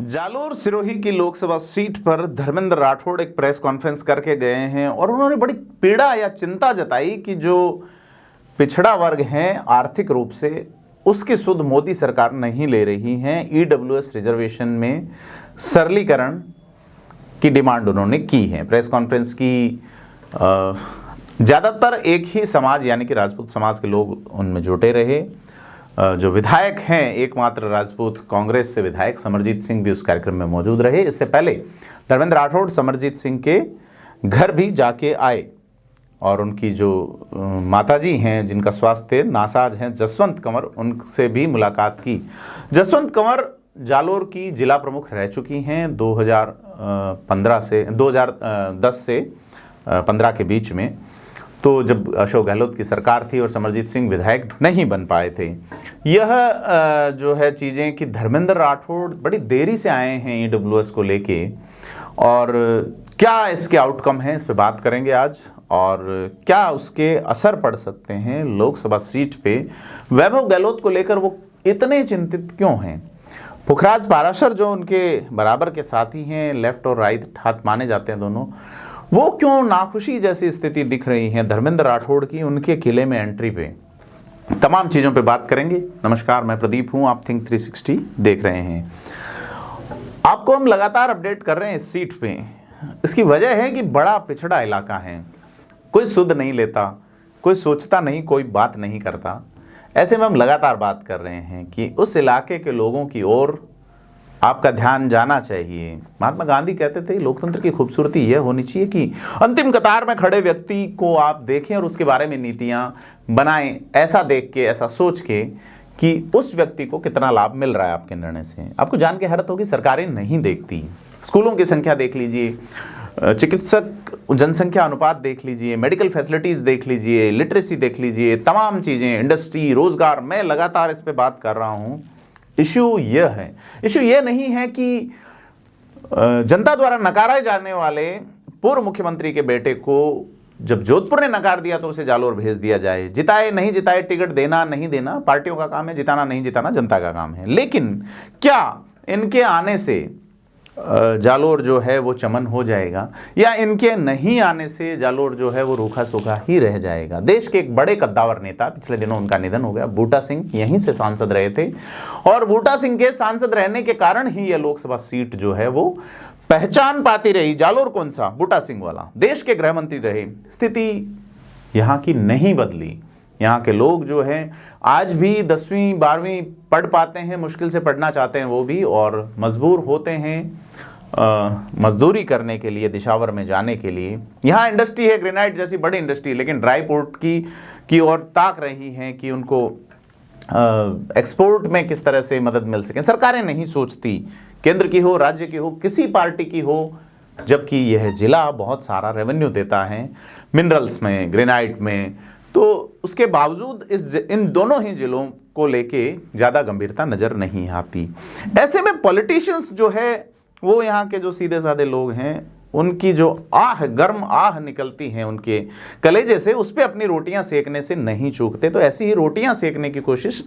जालोर सिरोही की लोकसभा सीट पर धर्मेंद्र राठौड़ एक प्रेस कॉन्फ्रेंस करके गए हैं और उन्होंने बड़ी पीड़ा या चिंता जताई कि जो पिछड़ा वर्ग है आर्थिक रूप से उसकी सुध मोदी सरकार नहीं ले रही है। ईडब्ल्यूएस रिजर्वेशन में सरलीकरण की डिमांड उन्होंने की है। प्रेस कॉन्फ्रेंस की ज़्यादातर एक ही समाज यानी कि राजपूत समाज के लोग उनमें जुटे रहे। जो विधायक हैं एकमात्र राजपूत कांग्रेस से विधायक समरजीत सिंह भी उस कार्यक्रम में मौजूद रहे। इससे पहले धर्मेंद्र राठौड़ समरजीत सिंह के घर भी जाके आए और उनकी जो माताजी हैं जिनका स्वास्थ्य नासाज हैं जसवंत कंवर, उनसे भी मुलाकात की। जसवंत कंवर जालोर की जिला प्रमुख रह चुकी हैं 2010 से 15 के बीच में, तो जब अशोक गहलोत की सरकार थी और समरजीत सिंह विधायक नहीं बन पाए थे। यह जो है चीज़ें कि धर्मेंद्र राठौड़ बड़ी देरी से आए हैं ईडब्ल्यूएस को लेके, और क्या इसके आउटकम हैं इस पे बात करेंगे आज, और क्या उसके असर पड़ सकते हैं लोकसभा सीट पे। वैभव गहलोत को लेकर वो इतने चिंतित क्यों हैं। पुखराज पाराशर जो उनके बराबर के साथी हैं, लेफ्ट और राइट हाथ माने जाते हैं दोनों, वो क्यों नाखुशी जैसी स्थिति दिख रही है धर्मेंद्र राठौड़ की उनके किले में एंट्री पे। तमाम चीज़ों पे बात करेंगे। नमस्कार, मैं प्रदीप हूँ, आप थिंक 360 देख रहे हैं। आपको हम लगातार अपडेट कर रहे हैं इस सीट पे। इसकी वजह है कि बड़ा पिछड़ा इलाका है, कोई सुध नहीं लेता, कोई सोचता नहीं, कोई बात नहीं करता। ऐसे में हम लगातार बात कर रहे हैं कि उस इलाके के लोगों की ओर आपका ध्यान जाना चाहिए। महात्मा गांधी कहते थे लोकतंत्र की खूबसूरती यह होनी चाहिए कि अंतिम कतार में खड़े व्यक्ति को आप देखें और उसके बारे में नीतियां बनाएं, ऐसा देख के, ऐसा सोच के कि उस व्यक्ति को कितना लाभ मिल रहा है आपके निर्णय से। आपको जान के हैरत होगी, सरकारें नहीं देखती। स्कूलों की संख्या देख लीजिए, चिकित्सक जनसंख्या अनुपात देख लीजिए, मेडिकल फैसिलिटीज़ देख लीजिए, लिटरेसी देख लीजिए, तमाम चीज़ें, इंडस्ट्री, रोजगार, मैं लगातार इस पर बात कर रहा हूँ। इश्यू यह है, इश्यू यह नहीं है कि जनता द्वारा नकारे जाने वाले पूर्व मुख्यमंत्री के बेटे को जब जोधपुर ने नकार दिया तो उसे जालोर भेज दिया जाए। जिताए नहीं जिताए, टिकट देना नहीं देना पार्टियों का काम है, जिताना नहीं जिताना जनता का काम है। लेकिन क्या इनके आने से जालोर जो है वो चमन हो जाएगा, या इनके नहीं आने से जालोर जो है वो रूखा सूखा ही रह जाएगा। देश के एक बड़े कद्दावर नेता, पिछले दिनों उनका निधन हो गया, बूटा सिंह यहीं से सांसद रहे थे, और बूटा सिंह के सांसद रहने के कारण ही यह लोकसभा सीट जो है वो पहचान पाती रही। जालोर कौन सा, बूटा सिंह वाला, देश के गृह मंत्री रहे। स्थिति यहाँ की नहीं बदली। यहाँ के लोग जो हैं आज भी 10वीं 12वीं पढ़ पाते हैं, मुश्किल से पढ़ना चाहते हैं वो भी, और मजबूर होते हैं मजदूरी करने के लिए, दिशावर में जाने के लिए। यहाँ इंडस्ट्री है ग्रेनाइट जैसी बड़ी इंडस्ट्री, लेकिन ड्राई पोर्ट की ओर ताक रही हैं कि उनको एक्सपोर्ट में किस तरह से मदद मिल सके। सरकारें नहीं सोचती, केंद्र की हो, राज्य की हो, किसी पार्टी की हो, जबकि यह जिला बहुत सारा रेवेन्यू देता है मिनरल्स में, ग्रेनाइट में, तो उसके बावजूद इन दोनों ही जिलों को लेके ज़्यादा गंभीरता नज़र नहीं आती। ऐसे में पॉलिटिशियंस जो है वो यहाँ के जो सीधे साधे लोग हैं, उनकी जो गर्म आह निकलती हैं उनके कलेजे से, उस पर अपनी रोटियां सेकने से नहीं चूकते। तो ऐसी ही रोटियां सेकने की कोशिश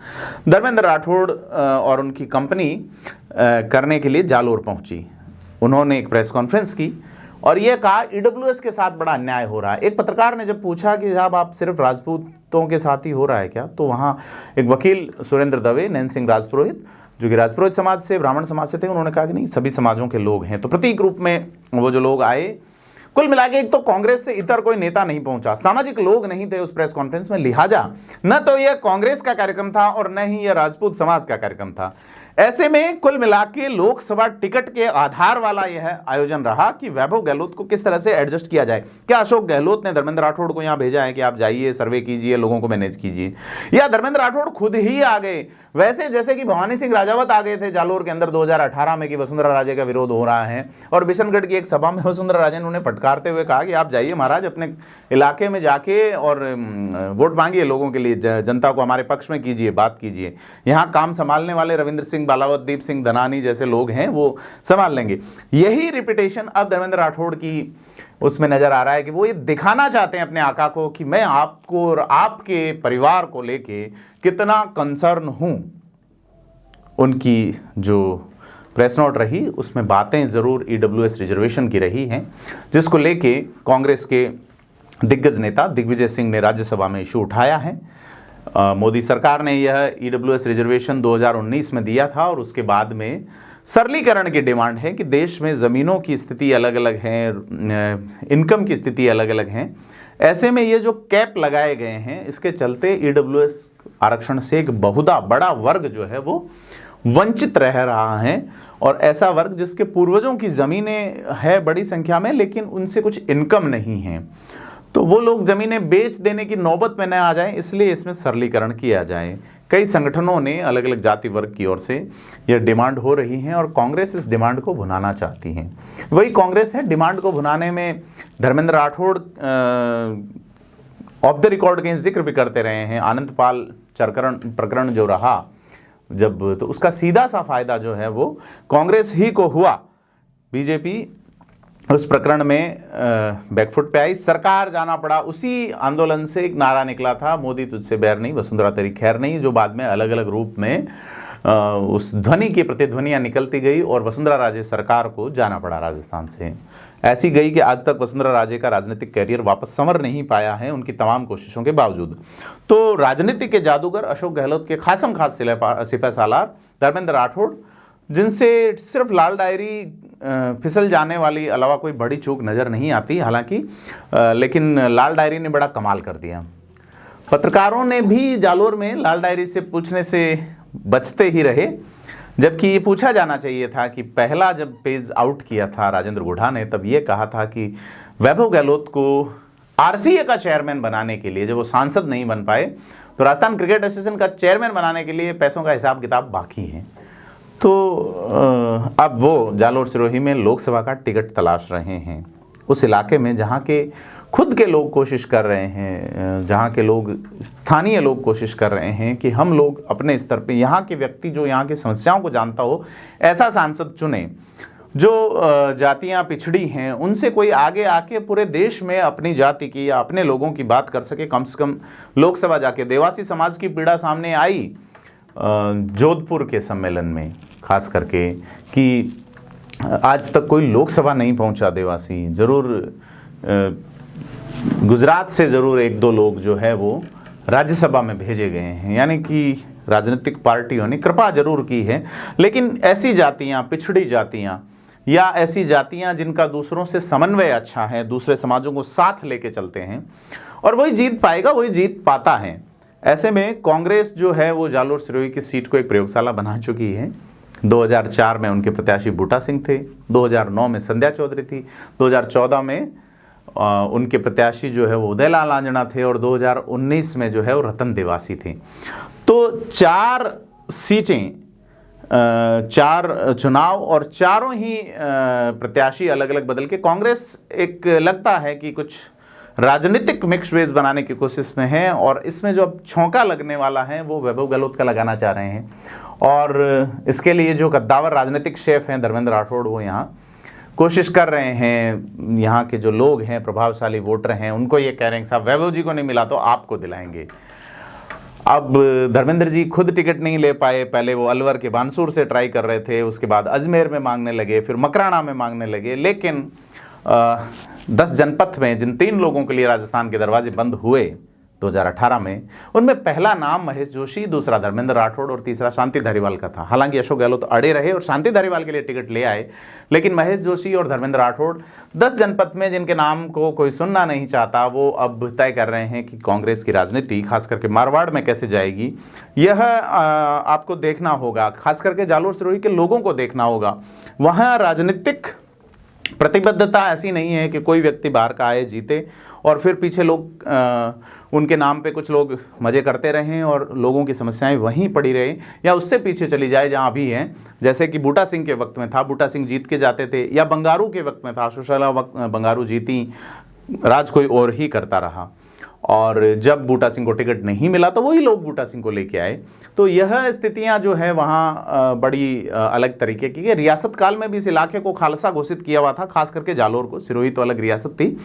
धर्मेंद्र राठौड़ और उनकी कंपनी करने के लिए जालोर पहुंची। उन्होंने एक प्रेस कॉन्फ्रेंस की और यह कहा ईडब्ल्यूएस के साथ बड़ा अन्याय हो रहा है। एक पत्रकार ने जब पूछा कि साहब आप सिर्फ राजपूतों के साथ ही हो रहा है क्या, तो वहाँ एक वकील सुरेंद्र दवे, नैन सिंह राजपुरोहित, जो कि राजपुरोहित समाज से, ब्राह्मण समाज से थे, उन्होंने कहा कि नहीं, सभी समाजों के लोग हैं। तो प्रतीक रूप में वो जो लोग आए, कुल मिला के एक तो कांग्रेस से इतर कोई नेता नहीं पहुंचा, सामाजिक लोग नहीं थे उस प्रेस कॉन्फ्रेंस में, लिहाजा न तो यह कांग्रेस का कार्यक्रम था और न ही यह राजपूत समाज का कार्यक्रम था। ऐसे में कुल मिला के लोकसभा टिकट के आधार वाला यह आयोजन रहा कि वैभव गहलोत को किस तरह से एडजस्ट किया जाए। क्या अशोक गहलोत ने धर्मेंद्र राठौड़ को यहाँ भेजा है कि आप जाइए, सर्वे कीजिए, लोगों को मैनेज कीजिए, या धर्मेंद्र राठौड़ खुद ही आ गए, वैसे जैसे कि भवानी सिंह राजावत आ गए थे जालोर के अंदर 2018 में कि वसुंधरा राजे का विरोध हो रहा है, और बिशनगढ़ की एक सभा में वसुंधरा राजे ने उन्हें फटकारते हुए कहा कि आप जाइए महाराज, अपने इलाके में जाके और वोट मांगिए लोगों के लिए, जनता को हमारे पक्ष में कीजिए, बात कीजिए। यहाँ काम संभालने वाले रविंद्र सिंह बालावत, दीप सिंह धनानी जैसे लोग हैं, वो संभाल लेंगे। यही रिपीटेशन अब धर्मेंद्र राठौड़ की उसमें नजर आ रहा है कि वो ये दिखाना चाहते हैं अपने आका को कि मैं आपको और आपके परिवार को लेके कितना कंसर्न हूं। उनकी जो प्रेस नोट रही उसमें बातें ज़रूर ईडब्ल्यूएस रिजर्वेशन की रही हैं, जिसको लेके कांग्रेस के दिग्गज नेता दिग्विजय सिंह ने राज्यसभा में इशू उठाया है। मोदी सरकार ने यह ईडब्ल्यूएस रिजर्वेशन 2019 में दिया था और उसके बाद में सरलीकरण की डिमांड है कि देश में ज़मीनों की स्थिति अलग अलग है, इनकम की स्थिति अलग अलग है। ऐसे में ये जो कैप लगाए गए हैं इसके चलते ईडब्ल्यूएस आरक्षण से एक बहुधा बड़ा वर्ग जो है वो वंचित रह रहा है, और ऐसा वर्ग जिसके पूर्वजों की ज़मीनें है बड़ी संख्या में लेकिन उनसे कुछ इनकम नहीं है, तो वो लोग ज़मीनें बेच देने की नौबत में न आ जाए, इसलिए इसमें सरलीकरण किया जाए। कई संगठनों ने अलग अलग जाति वर्ग की ओर से यह डिमांड हो रही है और कांग्रेस इस डिमांड को भुनाना चाहती है। वही कांग्रेस है, डिमांड को भुनाने में Dharmendra Rathore of the record कहीं जिक्र भी करते रहे हैं। आनंद पाल प्रकरण जो रहा जब, तो उसका सीधा सा फायदा जो है वो कांग्रेस ही को हुआ। बीजेपी उस प्रकरण में बैकफुट पे आई, सरकार जाना पड़ा। उसी आंदोलन से एक नारा निकला था, मोदी तुझसे बैर नहीं, वसुंधरा तेरी खैर नहीं, जो बाद में अलग अलग रूप में उस ध्वनि की प्रतिध्वनियां निकलती गई और वसुंधरा राजे सरकार को जाना पड़ा राजस्थान से। ऐसी गई कि आज तक वसुंधरा राजे का राजनीतिक कैरियर वापस संवर नहीं पाया है उनकी तमाम कोशिशों के बावजूद। तो राजनीति के जादूगर अशोक गहलोत के खासम खास सिपह सालार धर्मेंद्र राठौड़, जिनसे सिर्फ लाल डायरी फिसल जाने वाली अलावा कोई बड़ी चूक नज़र नहीं आती हालांकि, लेकिन लाल डायरी ने बड़ा कमाल कर दिया। पत्रकारों ने भी जालोर में लाल डायरी से पूछने से बचते ही रहे, जबकि ये पूछा जाना चाहिए था कि पहला जब पेज आउट किया था राजेंद्र गुढ़ा ने, तब ये कहा था कि वैभव गहलोत को आरसीए का चेयरमैन बनाने के लिए, जब वो सांसद नहीं बन पाए तो राजस्थान क्रिकेट एसोसिएशन का चेयरमैन बनाने के लिए पैसों का हिसाब किताब बाकी है। तो अब वो जालोर सिरोही में लोकसभा का टिकट तलाश रहे हैं, उस इलाके में जहाँ के खुद के लोग कोशिश कर रहे हैं, जहाँ के लोग स्थानीय लोग कोशिश कर रहे हैं कि हम लोग अपने स्तर पे यहाँ के व्यक्ति जो यहाँ की समस्याओं को जानता हो ऐसा सांसद चुने जो जातियाँ पिछड़ी हैं, उनसे कोई आगे आके पूरे देश में अपनी जाति की या अपने लोगों की बात कर सके। कम से कम लोकसभा जाके देवासी समाज की पीड़ा सामने आई जोधपुर के सम्मेलन में, खास करके कि आज तक कोई लोकसभा नहीं पहुंचा देवासी। जरूर गुजरात से ज़रूर एक दो लोग जो है वो राज्यसभा में भेजे गए हैं, यानी कि राजनीतिक पार्टियों ने कृपा जरूर की है। लेकिन ऐसी जातियां, पिछड़ी जातियां या ऐसी जातियां जिनका दूसरों से समन्वय अच्छा है, दूसरे समाजों को साथ लेके चलते हैं, और वही जीत पाएगा, वही जीत पाता है। ऐसे में कांग्रेस जो है वो जालोर सिरोही की सीट को एक प्रयोगशाला बना चुकी है। 2004 में उनके प्रत्याशी बूटा सिंह थे, 2009 में संध्या चौधरी थी, 2014 में उनके प्रत्याशी जो है वो उदयलाल आंजना थे, और 2019 में जो है वो रतन देवासी थे। तो 4 सीटें, 4 चुनाव और चारों ही प्रत्याशी अलग अलग बदल के कांग्रेस एक लगता है कि कुछ राजनीतिक मिक्स वेज बनाने की कोशिश में है, और इसमें जो अब छौंका लगने वाला है वो वैभव गहलोत का लगाना चाह रहे हैं। और इसके लिए जो कद्दावर राजनीतिक शेफ हैं धर्मेंद्र राठौड़, वो यहाँ कोशिश कर रहे हैं। यहाँ के जो लोग हैं, प्रभावशाली वोटर हैं, उनको ये कह रहे हैं साहब वैभव जी को नहीं मिला तो आपको दिलाएंगे। अब धर्मेंद्र जी खुद टिकट नहीं ले पाए, पहले वो अलवर के बानसूर से ट्राई कर रहे थे, उसके बाद अजमेर में मांगने लगे, फिर मकराना में मांगने लगे, लेकिन 10 जनपद में जिन 3 लोगों के लिए राजस्थान के दरवाजे बंद हुए 2018 में, उनमें पहला नाम महेश जोशी, दूसरा धर्मेंद्र राठौड़ और तीसरा शांति धारीवाल का था। हालांकि अशोक गहलोत अड़े रहे और शांति धारीवाल के लिए टिकट ले आए, लेकिन महेश जोशी और धर्मेंद्र राठौड़ 10 जनपद में जिनके नाम को कोई सुनना नहीं चाहता, वो अब तय कर रहे हैं कि कांग्रेस की राजनीति खास करके मारवाड़ में कैसे जाएगी। यह आपको देखना होगा, खास करके जालोर सिरोही के लोगों को देखना होगा। वहाँ राजनीतिक प्रतिबद्धता ऐसी नहीं है कि कोई व्यक्ति बाहर का आए, जीते और फिर पीछे लोग उनके नाम पे कुछ लोग मज़े करते रहें और लोगों की समस्याएं वहीं पड़ी रहे, या उससे पीछे चली जाए जहां अभी हैं। जैसे कि बूटा सिंह के वक्त में था, बूटा सिंह जीत के जाते थे, या बंगारू के वक्त में था, सुशीला वक्त बंगारू जीती, राज कोई और ही करता रहा। और जब बूटा सिंह को टिकट नहीं मिला तो वही लोग बूटा सिंह को लेके आए। तो यह स्थितियां जो है वहाँ बड़ी अलग तरीके की है। रियासत काल में भी इस इलाके को खालसा घोषित किया हुआ था, खास करके जालोर को। सिरोही तो अलग रियासत थी,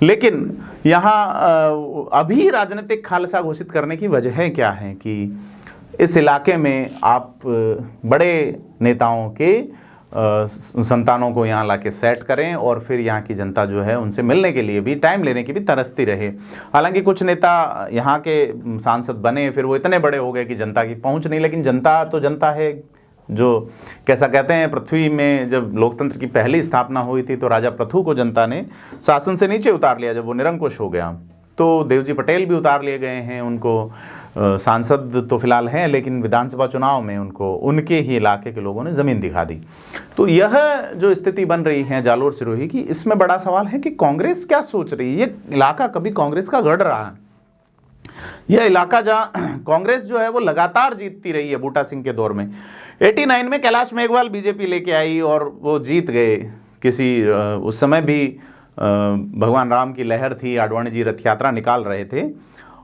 लेकिन यहाँ अभी राजनीतिक खालसा घोषित करने की वजह क्या है कि इस इलाके में आप बड़े नेताओं के संतानों को यहाँ लाके सेट करें और फिर यहाँ की जनता जो है उनसे मिलने के लिए भी, टाइम लेने की भी तरसती रहे। हालांकि कुछ नेता यहाँ के सांसद बने, फिर वो इतने बड़े हो गए कि जनता की पहुँच नहीं, लेकिन जनता तो जनता है। जो कैसा कहते हैं, पृथ्वी में जब लोकतंत्र की पहली स्थापना हुई थी तो राजा पृथु को जनता ने शासन से नीचे उतार लिया जब वो निरंकुश हो गया। तो देवजी पटेल भी उतार लिए गए हैं, उनको सांसद तो फिलहाल हैं लेकिन विधानसभा चुनाव में उनको उनके ही इलाके के लोगों ने ज़मीन दिखा दी। तो यह जो स्थिति बन रही है जालोर सिरोही की, इसमें बड़ा सवाल है कि कांग्रेस क्या सोच रही है। ये इलाका कभी कांग्रेस का गढ़ रहा है, यह इलाका जहाँ कांग्रेस जो है वो लगातार जीतती रही है। बूटा सिंह के दौर में 89 में कैलाश मेघवाल बीजेपी लेके आई और वो जीत गए। उस समय भी भगवान राम की लहर थी, आडवाणी जी रथ यात्रा निकाल रहे थे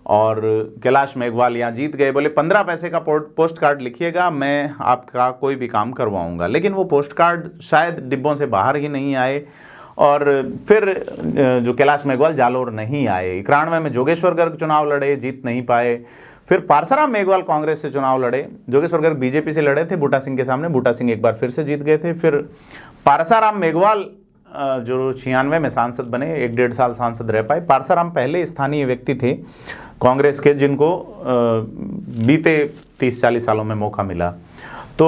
और कैलाश मेघवाल यहाँ जीत गए। बोले 15 पैसे का पोस्ट कार्ड लिखिएगा, मैं आपका कोई भी काम करवाऊंगा। लेकिन वो पोस्ट कार्ड शायद डिब्बों से बाहर ही नहीं आए और फिर जो कैलाश मेघवाल जालोर नहीं आए। 91 में जोगेश्वर गर्ग चुनाव लड़े, जीत नहीं पाए। फिर पारसाराम मेघवाल कांग्रेस से चुनाव लड़े, जोगेश्वर गर्ग बीजेपी से लड़े थे बूटा सिंह के सामने, बूटा सिंह एक बार फिर से जीत गए थे। फिर पारसाराम मेघवाल जो 96 में सांसद बने, 1.5 साल सांसद रह पाए। पारसाराम पहले स्थानीय व्यक्ति थे कांग्रेस के जिनको बीते 30-40 सालों में मौका मिला। तो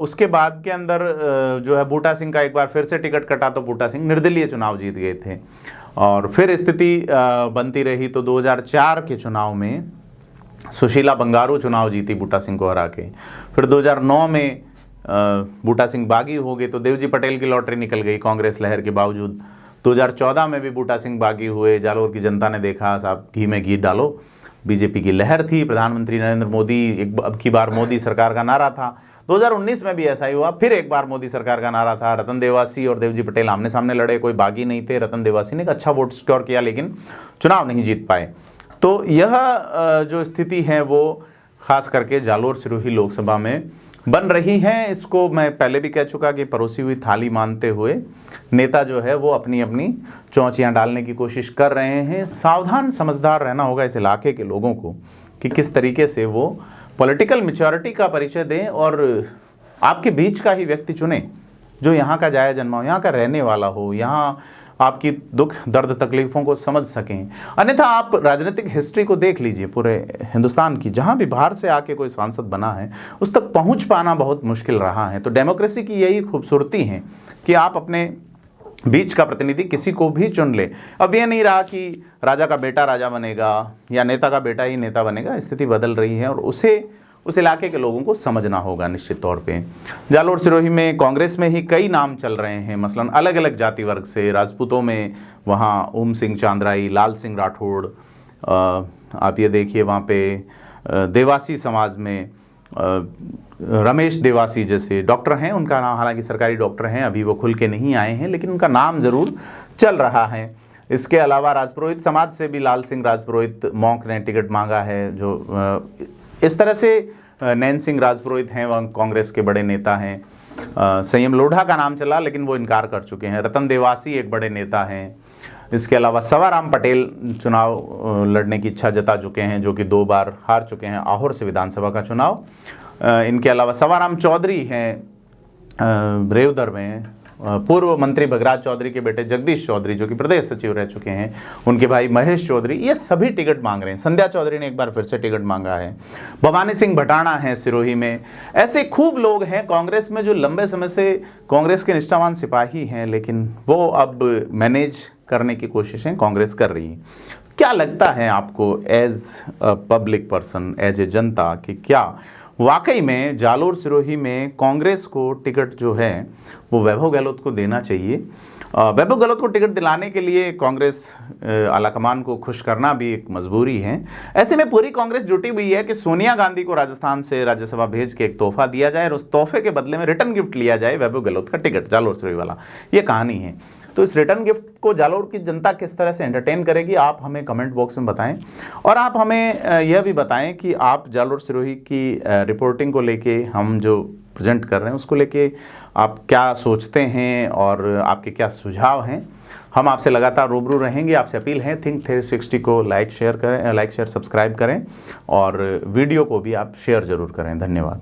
उसके बाद के अंदर जो है बूटा सिंह का एक बार फिर से टिकट कटा तो बूटा सिंह निर्दलीय चुनाव जीत गए थे और फिर स्थिति बनती रही। तो 2004 के चुनाव में सुशीला बंगारू चुनाव जीती बूटा सिंह को हरा के। फिर 2009 में बूटा सिंह बागी हो गए तो देवजी पटेल की लॉटरी निकल गई कांग्रेस लहर के बावजूद। 2014 में भी बूटा सिंह बागी हुए, जालोर की जनता ने देखा साहब घी में घी डालो, बीजेपी की लहर थी, प्रधानमंत्री नरेंद्र मोदी, अब की बार मोदी सरकार का नारा था। 2019 में भी ऐसा ही हुआ, फिर एक बार मोदी सरकार का नारा था। रतन देवासी और देवजी पटेल आमने सामने लड़े, कोई बागी नहीं थे। रतन देवासी ने एक अच्छा वोट स्कोर किया लेकिन चुनाव नहीं जीत पाए। तो यह जो स्थिति है वो खास करके जालोर सिरोही लोकसभा में बन रही है। इसको मैं पहले भी कह चुका कि परोसी हुई थाली मानते हुए नेता जो है वो अपनी अपनी चौंचियाँ डालने की कोशिश कर रहे हैं। सावधान समझदार रहना होगा इस इलाके के लोगों को कि किस तरीके से वो पॉलिटिकल मैच्योरिटी का परिचय दें और आपके बीच का ही व्यक्ति चुने जो यहाँ का जाया जन्मा हो, यहाँ का रहने वाला हो, यहाँ आपकी दुख दर्द तकलीफ़ों को समझ सकें। अन्यथा आप राजनीतिक हिस्ट्री को देख लीजिए पूरे हिंदुस्तान की, जहाँ भी बाहर से आके कोई सांसद बना है उस तक पहुँच पाना बहुत मुश्किल रहा है। तो डेमोक्रेसी की यही खूबसूरती है कि आप अपने बीच का प्रतिनिधि किसी को भी चुन ले। अब ये नहीं रहा कि राजा का बेटा राजा बनेगा या नेता का बेटा ही नेता बनेगा, स्थिति बदल रही है और उस इलाके के लोगों को समझना होगा निश्चित तौर पे। जालोर सिरोही में कांग्रेस में ही कई नाम चल रहे हैं, मसलन अलग अलग जाति वर्ग से। राजपूतों में वहाँ ओम सिंह चांद्राई, लाल सिंह राठौड़, आप ये देखिए वहाँ पे देवासी समाज में रमेश देवासी जैसे डॉक्टर हैं, उनका नाम, हालांकि सरकारी डॉक्टर हैं, अभी वो खुल के नहीं आए हैं लेकिन उनका नाम ज़रूर चल रहा है। इसके अलावा राजपुरोहित समाज से भी लाल सिंह राजपुरोहित मौंक ने टिकट मांगा है। जो इस तरह से नैन सिंह राजपुरोहित हैं, वह कांग्रेस के बड़े नेता हैं। संयम लोढ़ा का नाम चला लेकिन वो इनकार कर चुके हैं। रतन देवासी एक बड़े नेता हैं। इसके अलावा सवाराम पटेल चुनाव लड़ने की इच्छा जता चुके हैं, जो कि 2 बार हार चुके हैं आहोर से विधानसभा का चुनाव। इनके अलावा सवाराम चौधरी हैं रेवदर में, पूर्व मंत्री भगराज चौधरी के बेटे जगदीश चौधरी जो कि प्रदेश सचिव रह चुके हैं, उनके भाई महेश चौधरी, ये सभी टिकट मांग रहे हैं। संध्या चौधरी ने एक बार फिर से टिकट मांगा है। भवानी सिंह भटाना है सिरोही में। ऐसे खूब लोग हैं कांग्रेस में जो लंबे समय से कांग्रेस के निष्ठावान सिपाही हैं, लेकिन वो अब मैनेज करने की कोशिशें कांग्रेस कर रही है। क्या लगता है आपको as a public person, as a जनता, कि क्या वाकई में जालोर सिरोही में कांग्रेस को टिकट जो है वो वैभव गहलोत को देना चाहिए? वैभव गहलोत को टिकट दिलाने के लिए कांग्रेस आलाकमान को खुश करना भी एक मजबूरी है। ऐसे में पूरी कांग्रेस जुटी हुई है कि सोनिया गांधी को राजस्थान से राज्यसभा भेज के एक तोहफा दिया जाए और उस तोहफे के बदले में रिटर्न गिफ्ट लिया जाए वैभव गहलोत का टिकट, जालोर सिरोही वाला। ये कहानी है। तो इस रिटर्न गिफ्ट को जालोर की जनता किस तरह से एंटरटेन करेगी, आप हमें कमेंट बॉक्स में बताएं। और आप हमें यह भी बताएं कि आप जालोर सिरोही की रिपोर्टिंग को लेके, हम जो प्रेजेंट कर रहे हैं उसको लेके आप क्या सोचते हैं और आपके क्या सुझाव हैं। हम आपसे लगातार रूबरू रहेंगे। आपसे अपील है थिंक 360 को लाइक शेयर सब्सक्राइब करें और वीडियो को भी आप शेयर ज़रूर करें। धन्यवाद।